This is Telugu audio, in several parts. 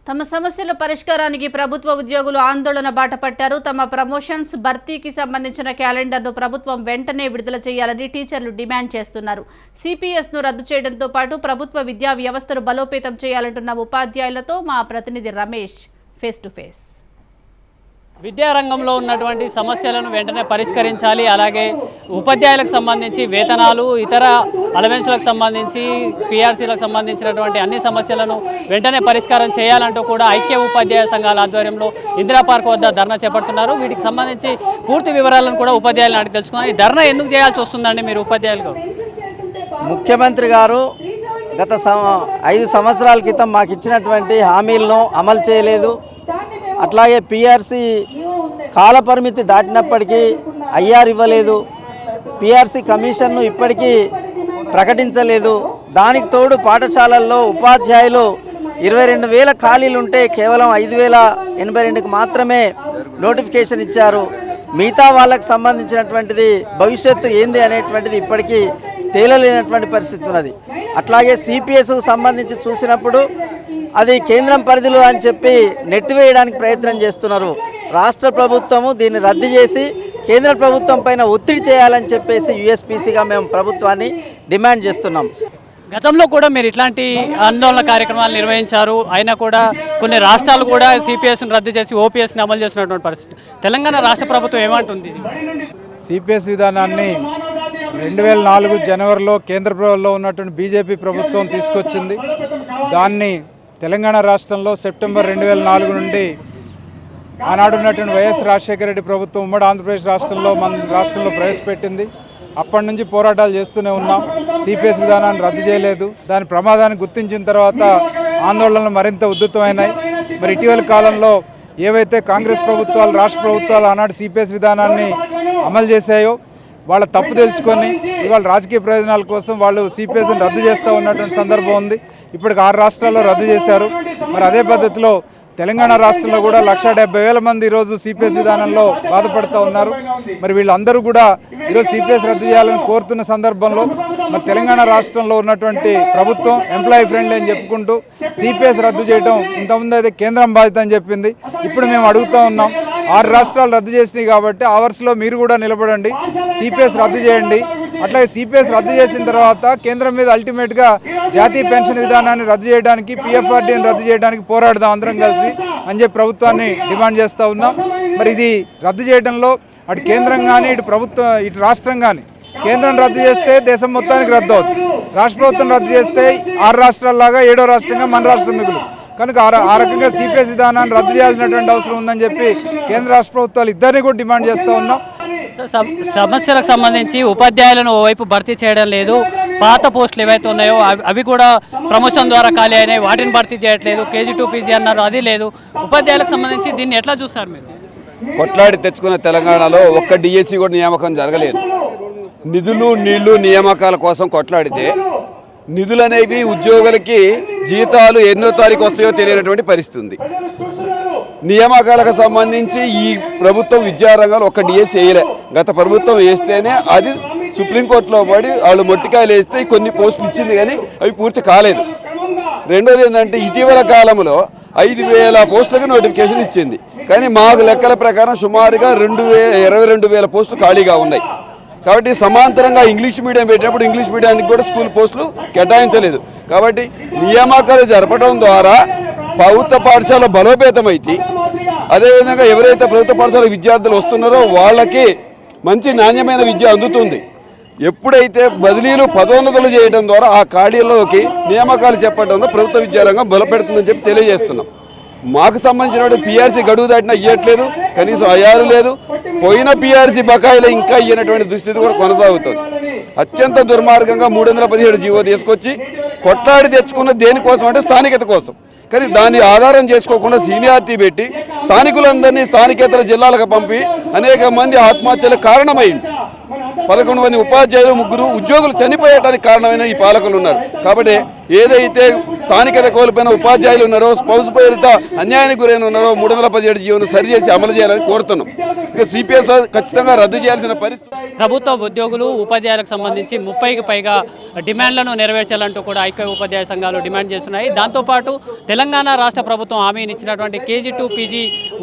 తమ సమస్యల పరిష్కారానికి ప్రభుత్వ ఉద్యోగులు ఆందోళన బాట పట్టారు. తమ ప్రమోషన్స్ భర్తీకి సంబంధించిన క్యాలెండర్ను ప్రభుత్వం వెంటనే విడుదల చేయాలని టీచర్లు డిమాండ్ చేస్తున్నారు. సిపిఎస్ను రద్దు చేయడంతో పాటు ప్రభుత్వ విద్యా వ్యవస్థను బలోపేతం చేయాలంటున్న ఉపాధ్యాయులతో మా ప్రతినిధి రమేష్ ఫేస్ టు ఫేస్. విద్యారంగంలో ఉన్నటువంటి సమస్యలను వెంటనే పరిష్కరించాలి. అలాగే ఉపాధ్యాయులకు సంబంధించి వేతనాలు, ఇతర అలవెన్స్లకు సంబంధించి, పిఆర్సీలకు సంబంధించినటువంటి అన్ని సమస్యలను వెంటనే పరిష్కారం చేయాలంటూ కూడా ఐక్య ఉపాధ్యాయ సంఘాల ఆధ్వర్యంలో ఇందిరా పార్క్ వద్ద ధర్నా చేపడుతున్నారు. వీటికి సంబంధించి పూర్తి వివరాలను కూడా ఉపాధ్యాయులను అడిగి తెలుసుకున్నాం. ఈ ధర్నా ఎందుకు చేయాల్సి వస్తుందండి మీరు ఉపాధ్యాయులకు? ముఖ్యమంత్రి గారు గత 5 సంవత్సరాల క్రితం మాకు ఇచ్చినటువంటి హామీలను అమలు చేయలేదు. అట్లాగే పిఆర్సీ కాలపరిమితి దాటినప్పటికీ ఐఆర్ ఇవ్వలేదు. పిఆర్సీ కమిషన్ను ఇప్పటికీ ప్రకటించలేదు. దానికి తోడు పాఠశాలల్లో ఉపాధ్యాయులు 22,000 ఖాళీలు ఉంటే కేవలం 5,082కి మాత్రమే నోటిఫికేషన్ ఇచ్చారు. మిగతా వాళ్ళకు సంబంధించినటువంటిది భవిష్యత్తు ఏంది అనేటువంటిది ఇప్పటికీ తేలలేనటువంటి పరిస్థితి ఉన్నది. అట్లాగే సిపిఎస్కు సంబంధించి చూసినప్పుడు అది కేంద్రం పరిధిలో అని చెప్పి నెట్టివేయడానికి ప్రయత్నం చేస్తున్నారు. రాష్ట్ర ప్రభుత్వము దీన్ని రద్దు చేసి కేంద్ర ప్రభుత్వం పైన ఒత్తిడి చేయాలని చెప్పేసి యూఎస్పీసీగా మేము ప్రభుత్వాన్ని డిమాండ్ చేస్తున్నాం. గతంలో కూడా మీరు ఇట్లాంటి ఆందోళన కార్యక్రమాలు నిర్వహించారు. అయినా కూడా కొన్ని రాష్ట్రాలు కూడా సిపిఎస్ను రద్దు చేసి ఓపీఎస్ని అమలు చేస్తున్నటువంటి పరిస్థితి. తెలంగాణ రాష్ట్ర ప్రభుత్వం ఏమంటుంది? సిపిఎస్ విధానాన్ని 2004 జనవరిలో కేంద్ర ప్రభుత్వంలో ఉన్నటువంటి బీజేపీ ప్రభుత్వం తీసుకొచ్చింది. దాన్ని తెలంగాణ రాష్ట్రంలో సెప్టెంబర్ 2004 నుండి ఆనాడు ఉన్నటువంటి వైఎస్ రాజశేఖర రెడ్డి ప్రభుత్వం ఉమ్మడి ఆంధ్రప్రదేశ్ రాష్ట్రంలో మన రాష్ట్రంలో ప్రవేశపెట్టింది. అప్పటి నుంచి పోరాటాలు చేస్తూనే ఉన్నాం. సిపిఎస్ విధానాన్ని రద్దు చేయలేదు. దాని ప్రమాదాన్ని గుర్తించిన తర్వాత ఆందోళనలు మరింత ఉధృతమైనాయి. మరి ఇటీవల కాలంలో ఏవైతే కాంగ్రెస్ ప్రభుత్వాలు, రాష్ట్ర ప్రభుత్వాలు ఆనాడు సిపిఎస్ విధానాన్ని అమలు చేశాయో వాళ్ళ తప్పు తెలుసుకొని ఇవాళ రాజకీయ ప్రయోజనాల కోసం వాళ్ళు సిపిఎస్ని రద్దు చేస్తూ ఉన్నటువంటి సందర్భం ఉంది. ఇప్పటికి 6 రాష్ట్రాల్లో రద్దు చేశారు. మరి అదే పద్ధతిలో తెలంగాణ రాష్ట్రంలో కూడా 170,000 మంది ఈరోజు సిపిఎస్ విధానంలో బాధపడుతూ ఉన్నారు. మరి వీళ్ళందరూ కూడా ఈరోజు సిపిఎస్ రద్దు చేయాలని కోరుతున్న సందర్భంలో మరి తెలంగాణ రాష్ట్రంలో ఉన్నటువంటి ప్రభుత్వం ఎంప్లాయీ ఫ్రెండ్లీ అని చెప్పుకుంటూ సిపిఎస్ రద్దు చేయడం ఇంతకుముందు అయితే కేంద్రం బాధ్యత అని చెప్పింది. ఇప్పుడు మేము అడుగుతూ ఉన్నాం, 6 రాష్ట్రాలు రద్దు చేసినాయి కాబట్టి ఆ వర్స్లో మీరు కూడా నిలబడండి, సిపిఎస్ రద్దు చేయండి. అట్లాగే సిపిఎస్ రద్దు చేసిన తర్వాత కేంద్రం మీద అల్టిమేట్గా జాతీయ పెన్షన్ విధానాన్ని రద్దు చేయడానికి, పిఎఫ్ఆర్డీని రద్దు చేయడానికి పోరాడదాం అందరం కలిసి అని చెప్పి ప్రభుత్వాన్ని డిమాండ్ చేస్తూ ఉన్నాం. మరి ఇది రద్దు చేయడంలో అటు కేంద్రం కానీ ఇటు ప్రభుత్వం ఇటు రాష్ట్రం కానీ, కేంద్రం రద్దు చేస్తే దేశం మొత్తానికి రద్దు అవుతుంది. రాష్ట్ర ప్రభుత్వం రద్దు చేస్తే 6 రాష్ట్రాల్లాగా 7వ రాష్ట్రంగా మన రాష్ట్రం మిగులు. కనుక ఆ రకంగా సిపిఎస్ విధానాన్ని రద్దు చేయాల్సినటువంటి అవసరం ఉందని చెప్పి కేంద్ర రాష్ట్ర ప్రభుత్వాలు ఇద్దరిని కూడా డిమాండ్ చేస్తూ ఉన్నాం. సమస్యలకు సంబంధించి ఉపాధ్యాయులను ఓవైపు భర్తీ చేయడం లేదు. పాత పోస్టులు ఏవైతే ఉన్నాయో అవి కూడా ప్రమోషన్ ద్వారా ఖాళీ అయినాయి, వాటిని భర్తీ చేయట్లేదు. KG2 PG అన్నారు, అది లేదు. ఉపాధ్యాయులకు సంబంధించి దీన్ని ఎట్లా చూస్తారు మీరు? కొట్లాడి తెచ్చుకున్న తెలంగాణలో ఒక్క డిఎస్సి కూడా నియామకం జరగలేదు. నిధులు నీళ్లు నియామకాల కోసం కొట్లాడితే నిధులు అనేవి ఉద్యోగులకి జీతాలు ఎన్నో తారీఖు వస్తాయో తెలియనటువంటి పరిస్థితి ఉంది. నియామకాలకు సంబంధించి ఈ ప్రభుత్వం విద్యారంగంలో ఒక్క డిఎస్సి వేయలే. గత ప్రభుత్వం వేస్తేనే అది సుప్రీంకోర్టులో పడి వాళ్ళు మొట్టికాయలు వేస్తే కొన్ని పోస్టులు ఇచ్చింది, కానీ అవి పూర్తి కాలేదు. రెండోది ఏంటంటే ఇటీవల కాలంలో 5,000 పోస్టులకు నోటిఫికేషన్ ఇచ్చింది, కానీ మాకు లెక్కల ప్రకారం సుమారుగా 22,000 పోస్టులు ఖాళీగా ఉన్నాయి. కాబట్టి సమాంతరంగా ఇంగ్లీష్ మీడియం పెట్టినప్పుడు ఇంగ్లీష్ మీడియానికి కూడా స్కూల్ పోస్టులు కేటాయించలేదు. కాబట్టి నియామకాలు జరపడం ద్వారా ప్రభుత్వ పాఠశాల బలోపేతమైతే, అదేవిధంగా ఎవరైతే ప్రభుత్వ పాఠశాల విద్యార్థులు వస్తున్నారో వాళ్ళకి మంచి నాణ్యమైన విద్య అందుతుంది. ఎప్పుడైతే బదిలీలు పదోన్నతులు చేయడం ద్వారా ఆ ఖాళీల్లోకి నియామకాలు చెప్పడంలో ప్రభుత్వ విద్యారంగం బలపెడుతుందని చెప్పి తెలియజేస్తున్నాం. మాకు సంబంధించిన పిఆర్సీ గడువు దాటినా ఇవ్వట్లేదు, కనీసం అయ్యారు లేదు. పోయిన పిఆర్సీ బకాయిలు ఇంకా ఇయ్యనటువంటి దుస్థితి కూడా కొనసాగుతుంది. అత్యంత దుర్మార్గంగా 317 జీవో తీసుకొచ్చి కొట్లాడి తెచ్చుకున్న దేనికోసం అంటే స్థానికత కోసం, కానీ దాన్ని ఆధారం చేసుకోకుండా సీనియారిటీ పెట్టి స్థానికులందరినీ స్థానికేతర జిల్లాలకు పంపి అనేక మంది ఆత్మహత్యలకు కారణమైంది. 11 మంది ఉపాధ్యాయులు 3 ఉద్యోగులు చనిపోయడానికి కారణమైన ఈ పాలకులు ఉన్నారు. కాబట్టి ఏదైతే స్థానికత కోల్పోయిన ఉపాధ్యాయులు ఉన్నారో, స్పౌస్ పేరుతో అన్యాయానికి గురైన ఉన్నారో 317 జీవోను సరిచేసి అమలు చేయాలని కోరుతున్నాం. ఇక సిపిఎస్ ఖచ్చితంగా రద్దు చేయాల్సిన పరిస్థితి. ప్రభుత్వ ఉద్యోగులు ఉపాధ్యాయులకు సంబంధించి 30కి పైగా డిమాండ్లను నెరవేర్చాలంటూ కూడా ఐక్య ఉపాధ్యాయ సంఘాలు డిమాండ్ చేస్తున్నాయి. దాంతోపాటు తెలంగాణ రాష్ట్ర ప్రభుత్వం హామీని ఇచ్చినటువంటి KG to PG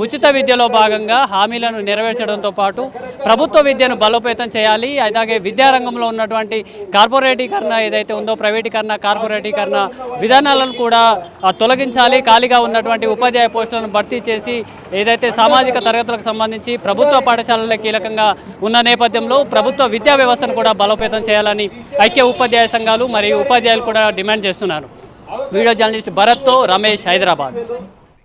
ఉచిత విద్యలో భాగంగా హామీలను నెరవేర్చడంతో పాటు ప్రభుత్వ విద్యను బలోపేతం చేయాలి. అలాగే విద్యారంగంలో ఉన్నటువంటి కార్పొరేటీకరణ ఏదైతే ఉందో, ప్రైవేటీకరణ, కార్పొరేటీకరణ విధానాలను కూడా తొలగించాలి. ఖాళీగా ఉన్నటువంటి ఉపాధ్యాయ పోస్టులను భర్తీ చేసి ఏదైతే సామాజిక తరగతులకు సంబంధించి ప్రభుత్వ పాఠశాలలే కీలకంగా ఉన్న నేపథ్యంలో ప్రభుత్వ విద్యా వ్యవస్థను కూడా బలోపేతం చేయాలని ఐక్య ఉపాధ్యాయ సంఘాలు మరియు ఉపాధ్యాయులు కూడా డిమాండ్ చేస్తున్నారు. వీడియో జర్నలిస్ట్ భరత్తో రమేష్, హైదరాబాద్.